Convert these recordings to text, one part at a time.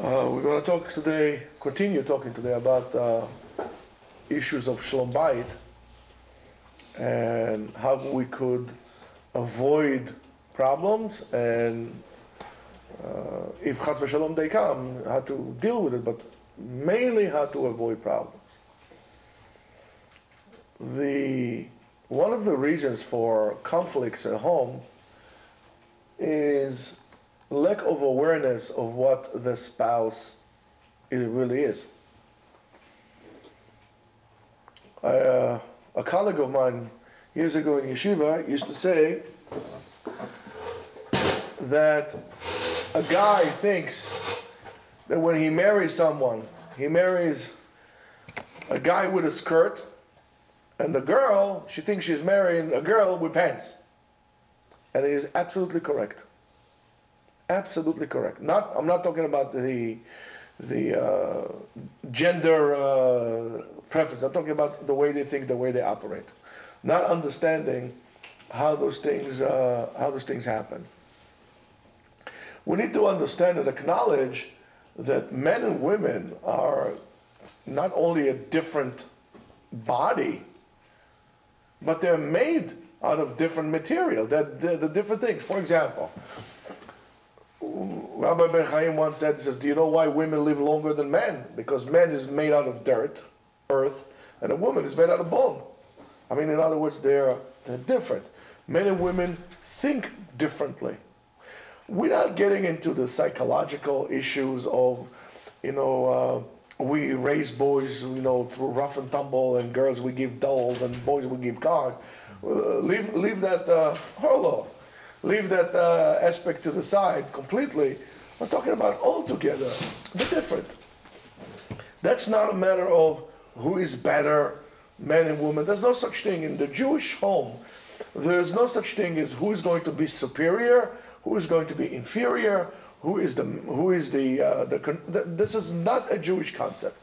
We're going to talk today, continue talking today about issues of Shalom Bayit and how we could avoid problems, and if Chas v'Shalom they come, how to deal with it, but mainly how to avoid problems. One of the reasons for conflicts at home is lack of awareness of what the spouse really is. A colleague of mine years ago in Yeshiva used to say that a guy thinks that when he marries someone, he marries a guy with a skirt, and the girl, she thinks she's marrying a girl with pants. And it is absolutely correct. Absolutely correct. I'm not talking about the gender preference. I'm talking about the way they think, the way they operate. Not understanding how those things happen. We need to understand and acknowledge that men and women are not only a different body, but they're made out of different material. They're different things. For example, Rabbi Ben Chaim once said, he says, do you know why women live longer than men? Because men is made out of dirt, earth, and a woman is made out of bone. I mean, in other words, they're different. Men and women think differently. We're not getting into the psychological issues of, we raise boys, through rough and tumble, and girls we give dolls, and boys we give cars. Leave that leave that aspect to the side completely. I'm talking about altogether. They're different. That's not a matter of who is better, man and woman. There's no such thing in the Jewish home. There's no such thing as who is going to be superior, who is going to be inferior, this is not a Jewish concept.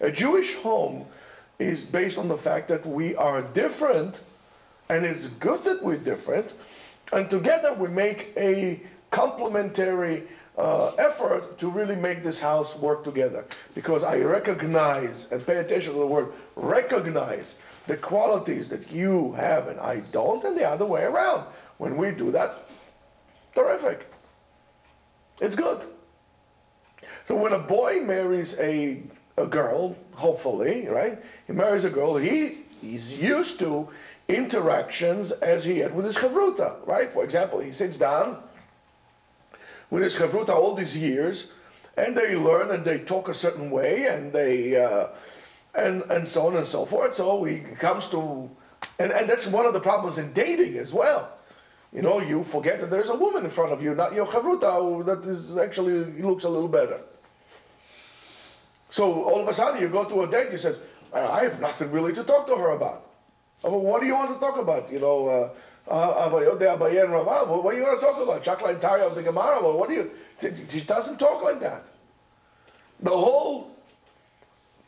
A Jewish home is based on the fact that we are different, and it's good that we're different, and together we make a complementary effort to really make this house work together. Because I recognize, and pay attention to the word, recognize the qualities that you have and I don't, and the other way around. When we do that, terrific. It's good. So when a boy marries a girl, hopefully, right? He marries a girl, he's used to interactions as he had with his chavruta, right? For example, he sits down with his chavruta all these years, and they learn and they talk a certain way, and they and so on and so forth. So he comes to, and that's one of the problems in dating as well. You forget that there's a woman in front of you, not your chavruta, that is actually looks a little better. So all of a sudden you go to a date, you say, I have nothing really to talk to her about. What do you want to talk about? What do you want to talk about? Shakla and Taya of the Gemara? She doesn't talk like that. The whole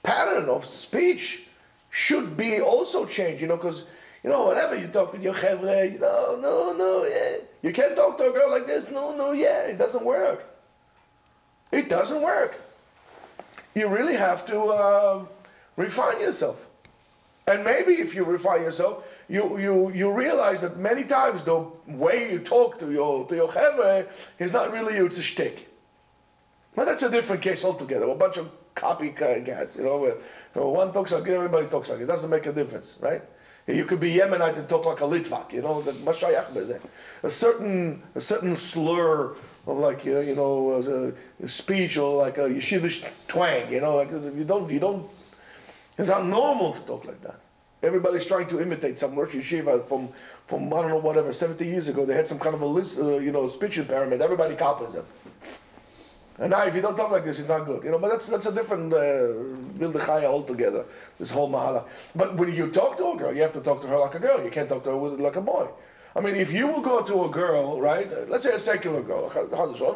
pattern of speech should be also changed, because whenever you talk with your chevre, yeah. You can't talk to a girl like this, it doesn't work. It doesn't work. You really have to refine yourself. And maybe if you refine yourself, you realize that many times the way you talk to your chevre is not really you, it's a shtick. But that's a different case altogether. A bunch of copycats, one talks like it, everybody talks like it. It doesn't make a difference, right? You could be Yemenite and talk like a Litvak, a certain slur of a speech or like a yeshivish twang, you don't. It's not normal to talk like that. Everybody's trying to imitate some Rosh Yeshiva from I don't know, whatever, 70 years ago. They had some kind of a list, speech impairment. Everybody copies them. And now, if you don't talk like this, it's not good. But that's a different Bildechaya altogether, this whole mahala. But when you talk to a girl, you have to talk to her like a girl. You can't talk to her like a boy. I mean, if you will go to a girl, right, let's say a secular girl,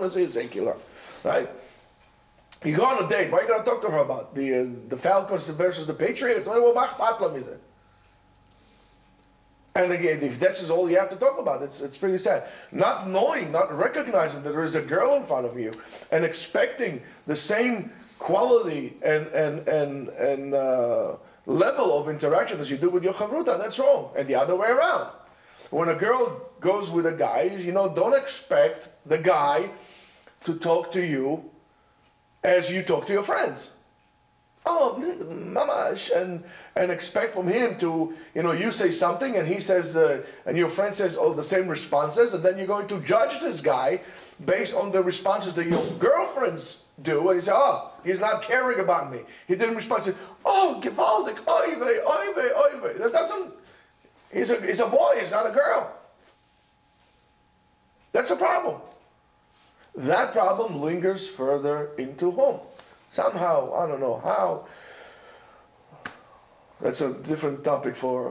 let's say a secular, right? You go on a date, what are you going to talk to her about? The Falcons versus the Patriots? And again, if that's just all you have to talk about, it's pretty sad. Not knowing, not recognizing that there is a girl in front of you, and expecting the same quality and level of interaction as you do with your chavruta, that's wrong. And the other way around. When a girl goes with a guy, don't expect the guy to talk to you as you talk to your friends. Oh, mamash, and expect from him to, you say something and he says, and your friend says the same responses, and then you're going to judge this guy based on the responses that your girlfriends do, and you say, oh, he's not caring about me. He didn't respond. He said, oh, gewaltig, oive. That doesn't, he's a boy, he's not a girl. That's a problem. That problem lingers further into home. Somehow, I don't know how. That's a different topic for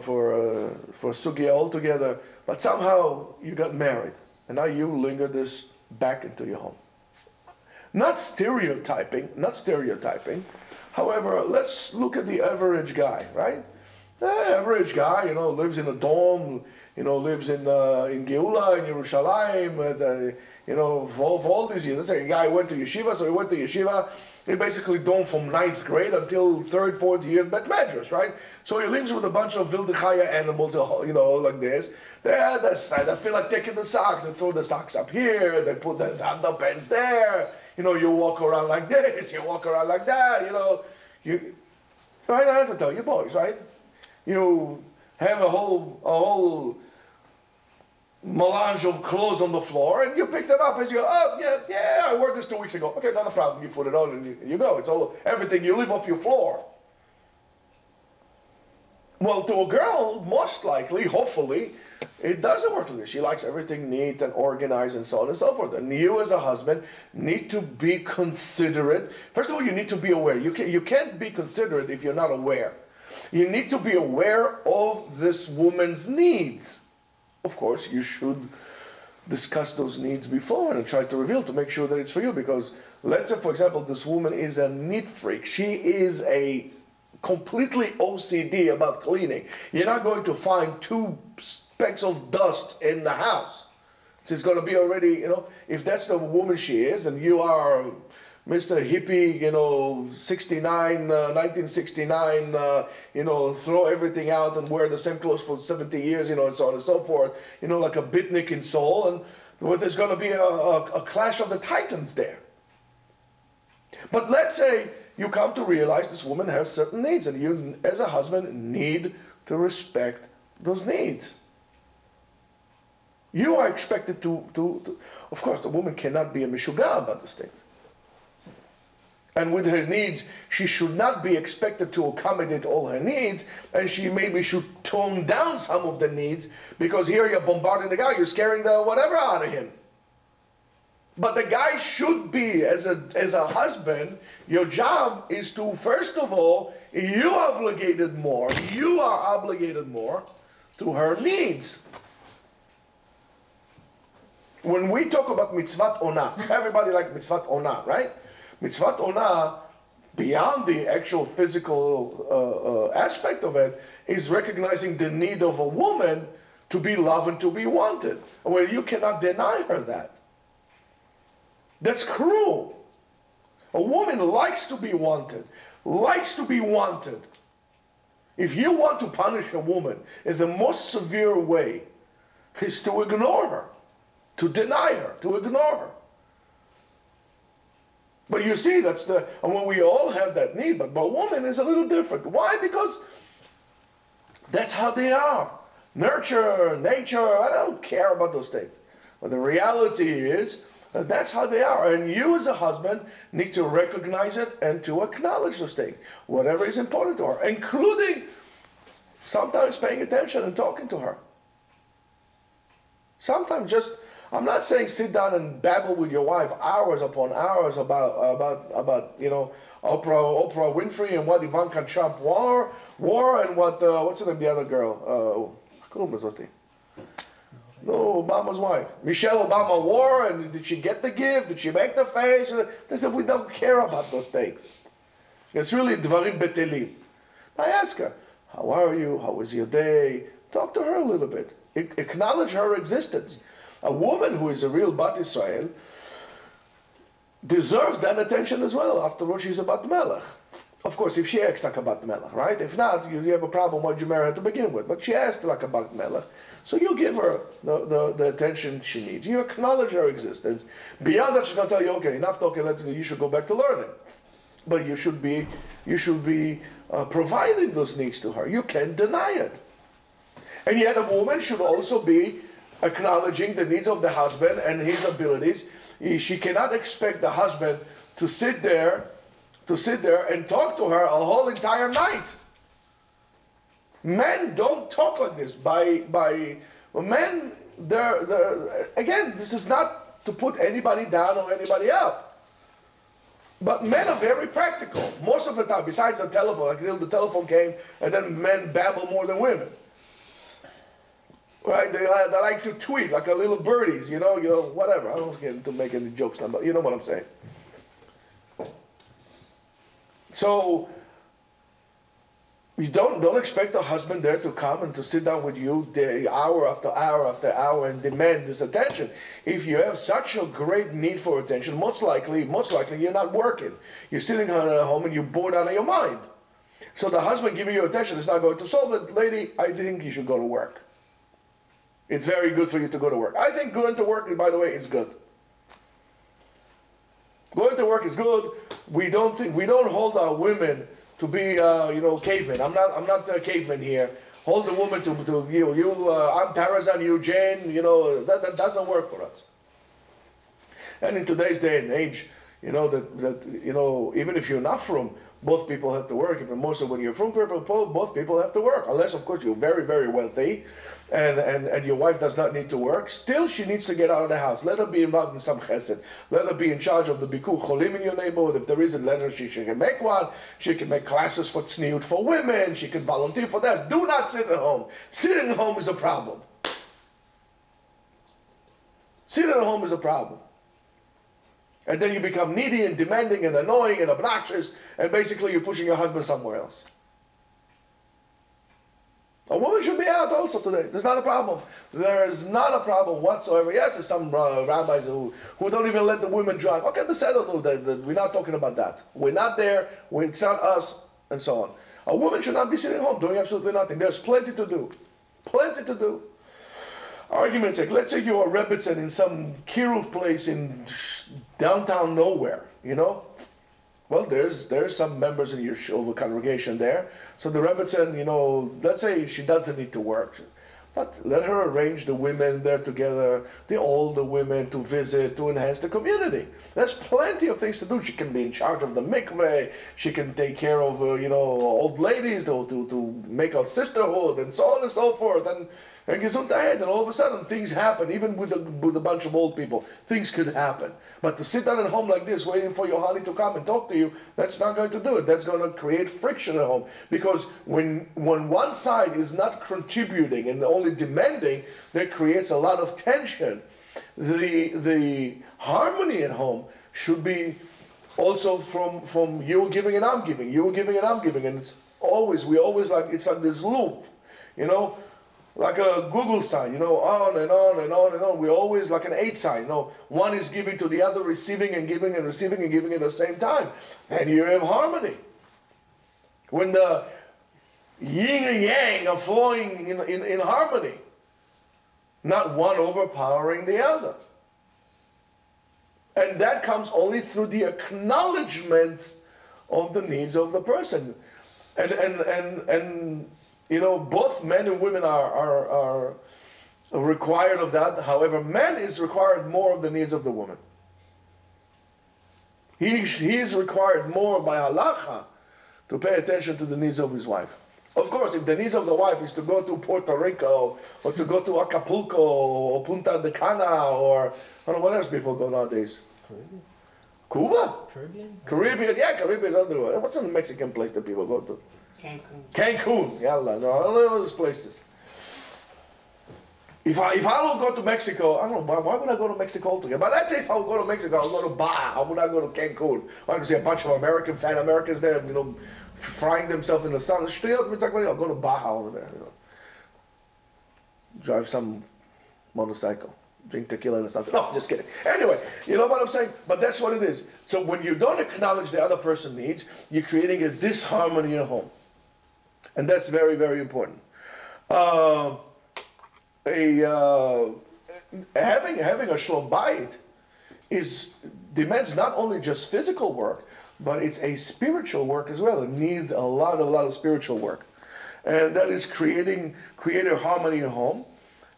sugya altogether. But somehow you got married, and now you linger this back into your home. Not stereotyping. However, let's look at the average guy, right? The average guy, lives in a dorm, lives in Geula, in Yerushalayim, for all these years. Let's say a guy went to yeshiva, so he went to yeshiva. He basically dormed from 9th grade until 3rd, 4th year Bet Medrash, right? So he lives with a bunch of wilde chaya animals, like this. They feel like taking the socks. They throw the socks up here. They put the underpants there. You walk around like this. You walk around like that. Right? I have to tell you boys, right? You have a whole melange of clothes on the floor, and you pick them up and you go, oh, yeah, I wore this 2 weeks ago. Okay, not a problem. You put it on and you go. It's all everything. You live off your floor. Well, to a girl, most likely, hopefully, it doesn't work like this. She likes everything neat and organized and so on and so forth. And you as a husband need to be considerate. First of all, you need to be aware. You can't be considerate if you're not aware. You need to be aware of this woman's needs. Of course, you should discuss those needs before and try to reveal to make sure that it's for you. Because let's say, for example, this woman is a neat freak. She is a completely OCD about cleaning. You're not going to find 2 specks of dust in the house. She's going to be already, if that's the woman she is, and you are Mr. Hippie, 1969, throw everything out and wear the same clothes for 70 years, and so on and so forth, like a bitnik in Seoul, and there's going to be a clash of the titans there. But let's say you come to realize this woman has certain needs, and you, as a husband, need to respect those needs. You are expected to of course, the woman cannot be a mishuga about those things. And with her needs, she should not be expected to accommodate all her needs, and she maybe should tone down some of the needs, because here you're bombarding the guy, you're scaring the whatever out of him. But the guy should be, as a husband, your job is to, first of all, you are obligated more to her needs. When we talk about mitzvat ona, everybody like mitzvat ona, right? Mitzvat ona, beyond the actual physical aspect of it, is recognizing the need of a woman to be loved and to be wanted. Well, you cannot deny her that. That's cruel. A woman likes to be wanted. If you want to punish a woman in the most severe way, is to ignore her, to deny her, to ignore her. But you see, and when we all have that need, but woman is a little different. Why? Because that's how they are. Nurture, nature, I don't care about those things. But the reality is, that's how they are. And you as a husband need to recognize it and to acknowledge those things. Whatever is important to her, including sometimes paying attention and talking to her. Sometimes I'm not saying sit down and babble with your wife hours upon hours about Oprah Winfrey and what Ivanka Trump wore and what's the name, the other girl, no, Obama's wife, Michelle Obama wore, and did she get the gift? Did she make the face? They said we don't care about those things. It's really dvarim betelim. I ask her, how are you? How was your day? talk to her a little bit. Acknowledge her existence. A woman who is a real Bat Israel deserves that attention as well. After all, she's a Bat Melech. Of course, if she acts like a Bat Melech, right? If not, you have a problem. Why'd you marry her to begin with? But she acts like a Bat Melech. So you give her the attention she needs. You acknowledge her existence. Beyond that, she's going to tell you, okay, enough talking, you should go back to learning. But you should be providing those needs to her. You can't deny it. And yet a woman should also be acknowledging the needs of the husband and his abilities. She cannot expect the husband to sit there and talk to her a whole entire night. Men don't talk like this. Men, again, this is not to put anybody down or anybody up. But men are very practical. Most of the time, besides the telephone, like the telephone came, and then men babble more than women. Right? They like to tweet like a little birdies, you know, whatever. I don't get into making any jokes now, but you know what I'm saying. So you don't expect a husband there to come and to sit down with you hour after hour after hour and demand this attention. If you have such a great need for attention, most likely you're not working. You're sitting at home and you're bored out of your mind. So the husband giving you attention is not going to solve it. Lady, I think you should go to work. It's very good for you to go to work. I think going to work, by the way, is good. Going to work is good. We don't hold our women to be, cavemen. I'm not a caveman here. Hold the woman to I'm Tarzan, you Jane. That doesn't work for us. And in today's day and age, even if you're not from, both people have to work. Even more so when you're from people, both people have to work. Unless, of course, you're very, very wealthy, and your wife does not need to work. Still, she needs to get out of the house. Let her be involved in some chesed. Let her be in charge of the bikur cholim in your neighborhood. If there isn't, let her. She can make one. She can make classes for tzniut for women. She can volunteer for that. Do not sit at home. Sitting at home is a problem. Sitting at home is a problem. And then you become needy and demanding and annoying and obnoxious, and basically you're pushing your husband somewhere else. A woman should be out also today. There's not a problem. There is not a problem whatsoever. Yes, there's some rabbis who don't even let the women drive. Okay, we're not talking about that. We're not there. It's not us, and so on. A woman should not be sitting home doing absolutely nothing. There's plenty to do. Plenty to do. Argument's sake, let's say you're a Rebbitzin in some kiruv place in downtown nowhere, Well, there's some members in your Yeshiva congregation there. So the Rebbitzin, let's say she doesn't need to work. But let her arrange the women there together, the older women to visit, to enhance the community. There's plenty of things to do. She can be in charge of the mikveh. She can take care of, old ladies to make a sisterhood and so on and so forth. And Gesundheit, and all of a sudden things happen, even with a bunch of old people. Things could happen. But to sit down at home like this, waiting for your honey to come and talk to you, that's not going to do it. That's going to create friction at home. Because when one side is not contributing and only demanding, that creates a lot of tension. The harmony at home should be also from you giving and I'm giving, you giving and I'm giving. And it's always this loop, like a Google sign, on and on and on and on. We're always like an 8 sign, one is giving to the other, receiving and giving and receiving and giving at the same time. Then you have harmony. When the yin and yang are flowing in harmony, not one overpowering the other. And that comes only through the acknowledgement of the needs of the person. And both men and women are required of that. However, man is required more of the needs of the woman. He is required more by halacha to pay attention to the needs of his wife. Of course, if the needs of the wife is to go to Puerto Rico, or to go to Acapulco, or Punta de Cana, or I don't know what else people go nowadays. Caribbean. Cuba? Caribbean? Yeah, Caribbean. What's the Mexican place that people go to? Cancun. Yalla, no, I don't know those places. If I will go to Mexico, I don't know, why would I go to Mexico altogether? But let's say if I will go to Mexico, I'll go to Baja. How would I go to Cancun? I want to see a bunch of fan Americans there, frying themselves in the sun. I'll go to Baja over there. drive some motorcycle, drink tequila and stuff. No, just kidding. Anyway, you know what I'm saying? But that's what it is. So when you don't acknowledge the other person's needs, you're creating a disharmony in a home. And that's very, very important. Having a Shalom Bayit demands not only just physical work, but it's a spiritual work as well. It needs a lot of spiritual work. And that is creating harmony in home.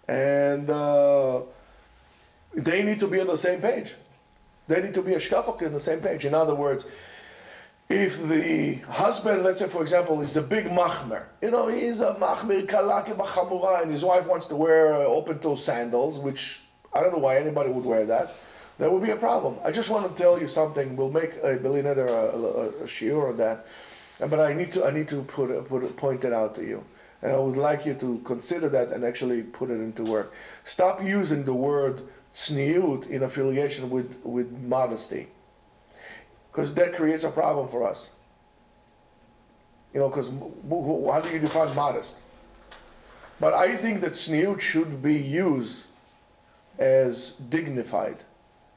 And they need to be on the same page. They need to be a shkafak on the same page. In other words, if the husband, let's say for example, is a big machmer, he's a machmer kalaki b'chamura, and his wife wants to wear open-toe sandals, which I don't know why anybody would wear that. That would be a problem. I just want to tell you something. We'll make a billionaire a shiur on that, but I need to point it out to you, and I would like you to consider that and actually put it into work. Stop using the word tzniut in affiliation with modesty, because that creates a problem for us. Because how do you define modest? But I think that tzniut should be used as dignified.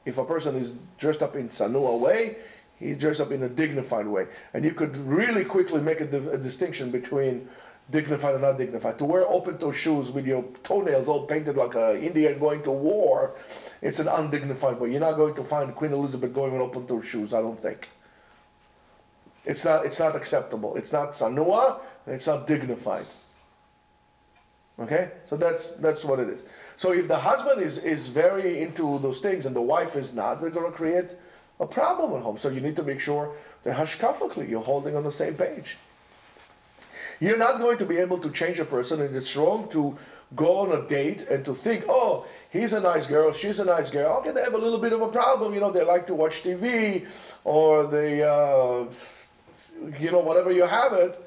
If a person is dressed up in tzanua way, he's dressed up in a dignified way. And you could really quickly make a distinction between dignified and not dignified. To wear open-toe shoes with your toenails all painted like an Indian going to war, it's an undignified way. You're not going to find Queen Elizabeth going with open-toe shoes, I don't think. It's not acceptable. It's not tzanua, and it's not dignified. Okay? So that's what it is. So if the husband is very into those things and the wife is not, they're going to create a problem at home. So you need to make sure that hashkafakli, you're holding on the same page. You're not going to be able to change a person, and it's wrong to go on a date and to think, oh, he's a nice girl, she's a nice girl. Okay, they have a little bit of a problem. They like to watch TV, or they, whatever you have it.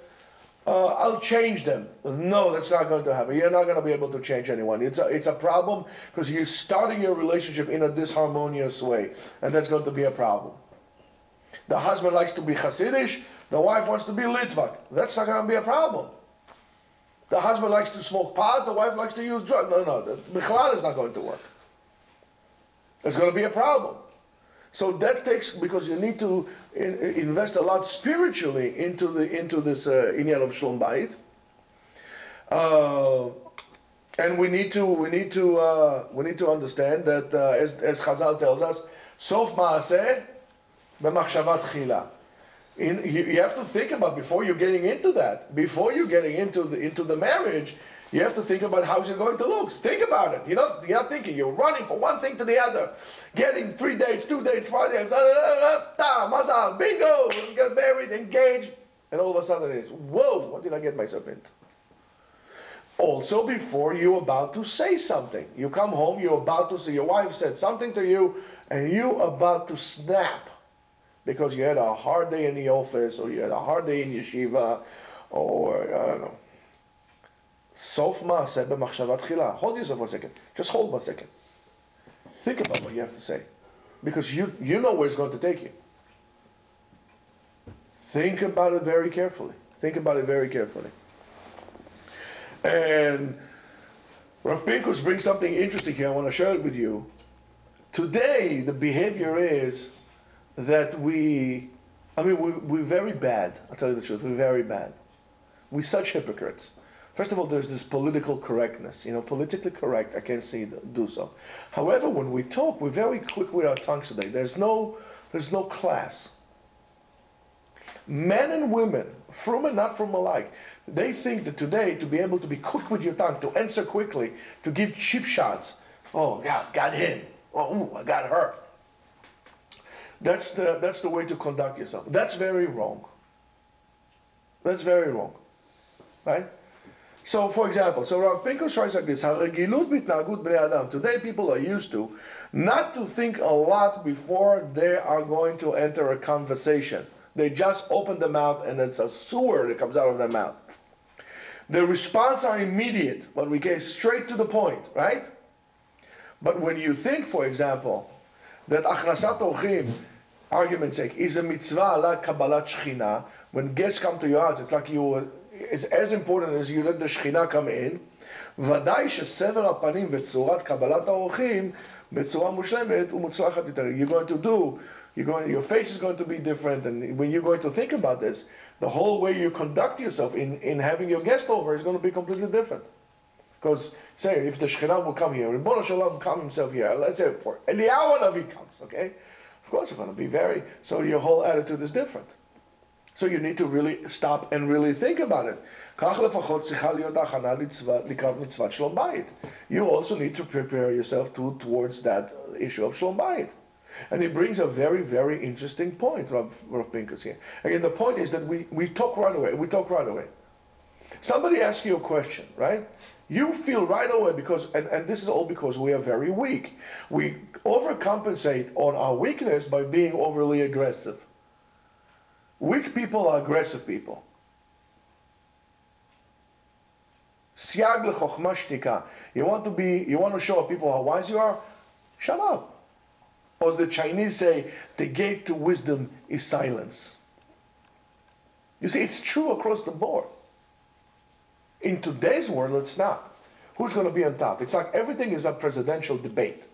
I'll change them. No, that's not going to happen. You're not going to be able to change anyone. It's a problem because you're starting your relationship in a disharmonious way, and that's going to be a problem. The husband likes to be Hasidish, the wife wants to be Litvak. That's not going to be a problem. The husband likes to smoke pot, the wife likes to use drugs. No, the Bichlal is not going to work. It's going to be a problem. So that takes, because you need to invest a lot spiritually into this inyan of Shalom Bayit, and we need to understand that as Chazal tells us, Sof Maaseh b'machshavat chila. You have to think about before you're getting into that, before you're getting into the marriage. You have to think about how's it going to look. Think about it. You're not thinking. You're running from one thing to the other. Getting 3 dates, 2 dates, 5 dates, mazal, bingo, get married, engaged, and all of a sudden it's, whoa, what did I get myself into? Also, before you're about to say something. You come home, you're about to say, your wife said something to you, and you're about to snap because you had a hard day in the office, or you had a hard day in yeshiva, or I don't know. Sof ma'aseh b'machshavat chila. Hold yourself 1 second. Just hold 1 second. Think about what you have to say, because you know where it's going to take you. Think about it very carefully. Think about it very carefully. And Rav Pinkus brings something interesting here. I want to share it with you. Today, the behavior is that we're very bad. I'll tell you the truth. We're very bad. We're such hypocrites. First of all, there's this political correctness. Politically correct, I can't do so. However, when we talk, we're very quick with our tongues today. There's no class. Men and women, from and not from alike, they think that today, to be able to be quick with your tongue, to answer quickly, to give cheap shots. Oh, yeah, got him. Oh, ooh, I got her. That's the way to conduct yourself. That's very wrong. That's very wrong. Right? So, for example, Rav Pinkus writes like this: "Haregilut mitnagut bnei adam." Today, people are used to not to think a lot before they are going to enter a conversation. They just open the mouth, and it's a sewer that comes out of their mouth. The response are immediate, but we get straight to the point, right? But when you think, for example, that achnasat orchim, argument's sake, is a mitzvah la kabbalat shechina. When guests come to your house, it's like it's as important as you let the Shekhinah come in. ודאי שסבר הפנים וצורת קבלת האורחים בצורה מושלמת ומוצלחת יותר. Your face is going to be different, and when you're going to think about this, the whole way you conduct yourself in having your guest over is going to be completely different. Because, say, if the Shekhinah will come here, Ribono Shalom will come himself here, let's say for Eliyahu Navi comes, okay? Of course it's going to be so your whole attitude is different. So you need to really stop and really think about it. You also need to prepare yourself towards that issue of Shalom Bayit. And he brings a very, very interesting point, Rav Pinkus here. Again, the point is that we talk right away. Somebody asks you a question, right? You feel right away because, and this is all because we are very weak. We overcompensate on our weakness by being overly aggressive. Weak people are aggressive people. Siag lechochma shtika. You want to show people how wise you are? Shut up. Or as the Chinese say, the gate to wisdom is silence. You see, it's true across the board. In today's world, it's not. Who's going to be on top? It's like everything is a presidential debate.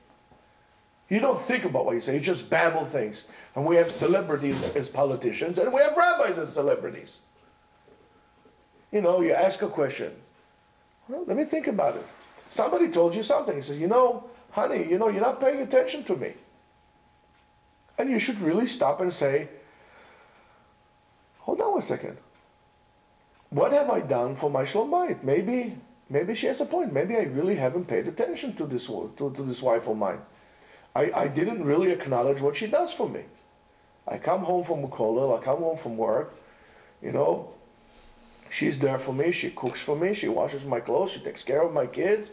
You don't think about what you say, you just babble things. And we have celebrities as politicians, and we have rabbis as celebrities. You know, you ask a question. Well, let me think about it. Somebody told you something. He says, honey, you're not paying attention to me. And you should really stop and say, hold on a second. What have I done for my Shalom Bayit? Maybe she has a point. Maybe I really haven't paid attention to this wife of mine. I didn't really acknowledge what she does for me. I come home from Kollel, I come home from work, she's there for me, she cooks for me, she washes my clothes, she takes care of my kids.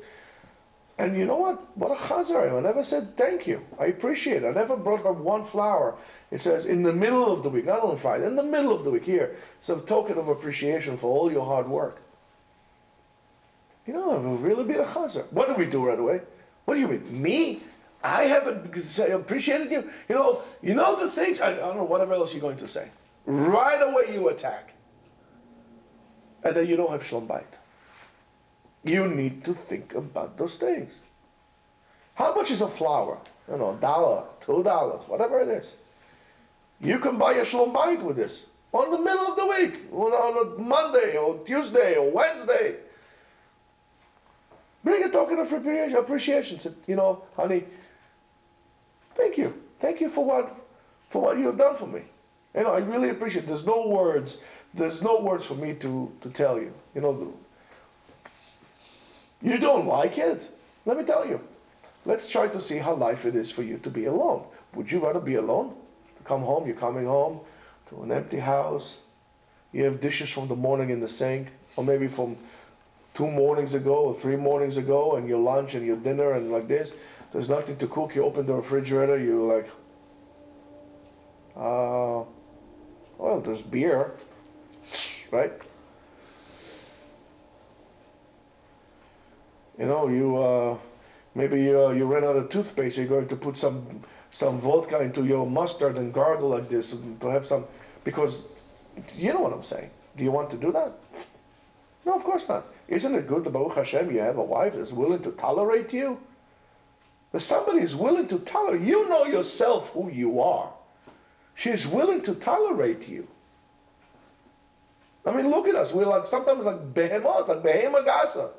And you know what? What a chazar. I never said thank you. I appreciate it. I never brought her one flower. It says in the middle of the week, not on Friday, in the middle of the week, here, some token of appreciation for all your hard work. It will really be a chazar. What do we do right away? What do you mean? Me? I haven't appreciated you? You know the things, I don't know, whatever else you're going to say. Right away you attack. And then you don't have Shalom Bayit. You need to think about those things. How much is a flower? $1, $2, whatever it is. You can buy a Shalom Bayit with this. On the middle of the week. On a Monday or Tuesday or Wednesday. Bring a token of appreciation. Say, honey, thank you. Thank you for what you have done for me. I really appreciate it. There's no words for me to tell you. You don't like it? Let me tell you. Let's try to see how life it is for you to be alone. Would you rather be alone? To come home, you're coming home to an empty house. You have dishes from the morning in the sink, or maybe from 2 mornings ago or 3 mornings ago, and your lunch and your dinner and like this. There's nothing to cook. You open the refrigerator, you're like, well, there's beer, right? Maybe you ran out of toothpaste. You're going to put some vodka into your mustard and gargle like this to have some, because you know what I'm saying. Do you want to do that? No, of course not. Isn't it good that Baruch Hashem you have a wife that's willing to tolerate you? That somebody is willing to tolerate. You know yourself who you are. She is willing to tolerate you. I mean, look at us. We're sometimes like behemoth, like behemoth gasa.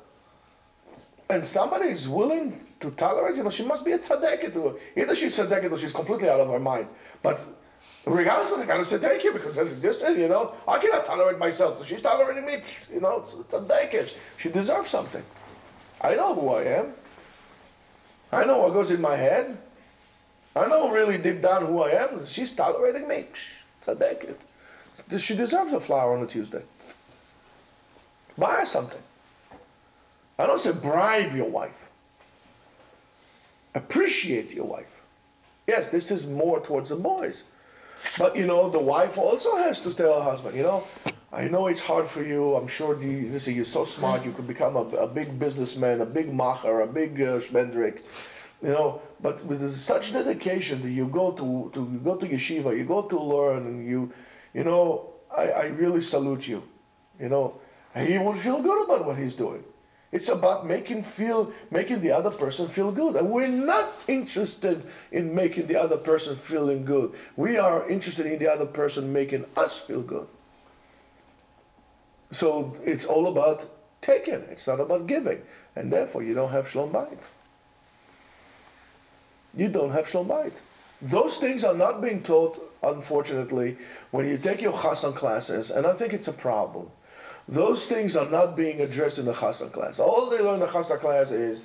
And somebody is willing to tolerate, she must be a tzaddiket. Either she's tzaddiket or she's completely out of her mind. But regardless, I gotta say thank you because this, I cannot tolerate myself. So she's tolerating me, it's tzaddiket. She deserves something. I know who I am. I know what goes in my head. I know really deep down who I am. She's tolerating me. Tzaddiket. She deserves a flower on a Tuesday. Buy her something. I don't say bribe your wife. Appreciate your wife. Yes, this is more towards the boys. But, the wife also has to tell her husband, I know it's hard for you. I'm sure you're so smart. You could become a big businessman, a big macher, a big shmendrik. But with such dedication that you go to yeshiva, you go to learn, and I really salute you. He would feel good about what he's doing. It's about making the other person feel good. And we're not interested in making the other person feeling good. We are interested in the other person making us feel good. So it's all about taking. It's not about giving. And therefore you don't have Shalom Bayit. You don't have Shalom Bayit. Those things are not being taught, unfortunately, when you take your Chassan classes, and I think it's a problem. Those things are not being addressed in the Chassan class. All they learn in the Chassan class is,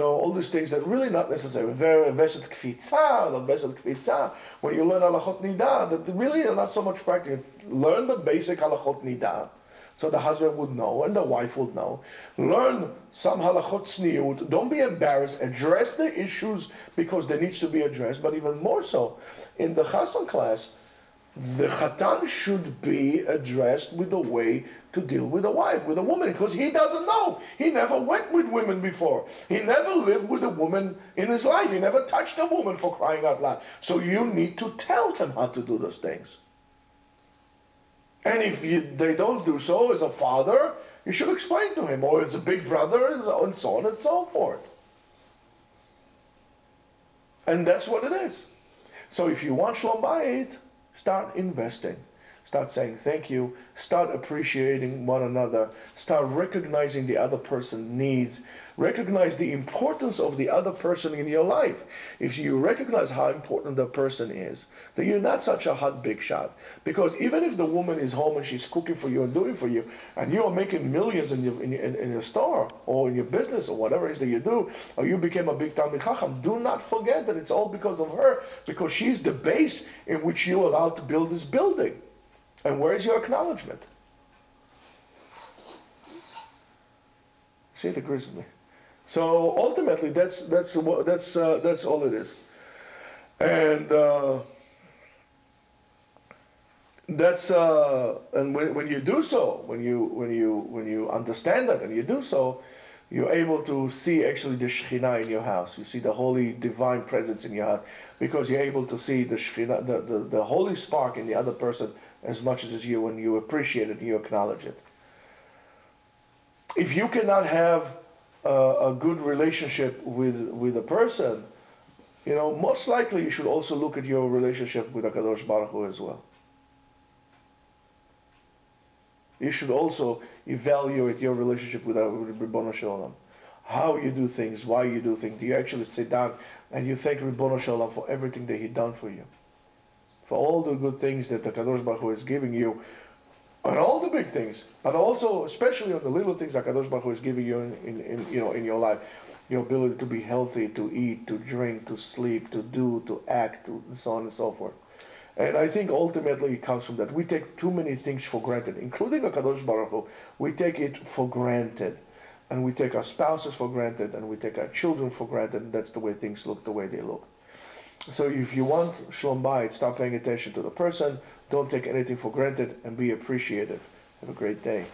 all these things that really not necessary. Veset Kfitza, the Veset Kfitza. When you learn Halachot Nidah, that really are not so much practical. Learn the basic Halachot Nidah, so the husband would know and the wife would know. Learn some Halachot Tzniut. Don't be embarrassed. Address the issues because they needs to be addressed. But even more so, in the Chassan class, the Chatan should be addressed with the way to deal with a wife, with a woman, because he doesn't know. He never went with women before. He never lived with a woman in his life. He never touched a woman, for crying out loud. So you need to tell him how to do those things. And if they don't do so as a father, you should explain to him, or as a big brother, and so on and so forth. And that's what it is. So if you want Shalom Bayit, start investing. Start saying thank you. Start appreciating one another. Start recognizing the other person's needs. Recognize the importance of the other person in your life. If you recognize how important the person is, then you're not such a hot big shot. Because even if the woman is home and she's cooking for you and doing for you, and you are making millions in your store or in your business or whatever it is that you do, or you became a big Talmid Chacham, do not forget that it's all because of her, because she's the base in which you're allowed to build this building. And where is your acknowledgement? See, it agrees with me. So ultimately, that's all it is, and and when you do so, when you understand that and you do so, you're able to see actually the Shekhinah in your house. You see the holy divine presence in your house because you're able to see the Shekhinah, the holy spark in the other person as much as you, when you appreciate it and you acknowledge it. If you cannot have a good relationship with a person, most likely you should also look at your relationship with HaKadosh Baruch Hu as well. You should also evaluate your relationship with Ribbono Shel Olam. How you do things, why you do things. Do you actually sit down and you thank Ribbono Shel Olam for everything that He done for you? For all the good things that the HaKadosh Baruch Hu is giving you, on all the big things, but also especially on the little things HaKadosh Baruch Hu is giving you in your life. Your ability to be healthy, to eat, to drink, to sleep, to do, to act, and so on and so forth. And I think ultimately it comes from that. We take too many things for granted, including HaKadosh Baruch Hu. We take it for granted. And we take our spouses for granted, and we take our children for granted, and that's the way things look, the way they look. So if you want Shalom Bayit, start paying attention to the person, don't take anything for granted, and be appreciative. Have a great day.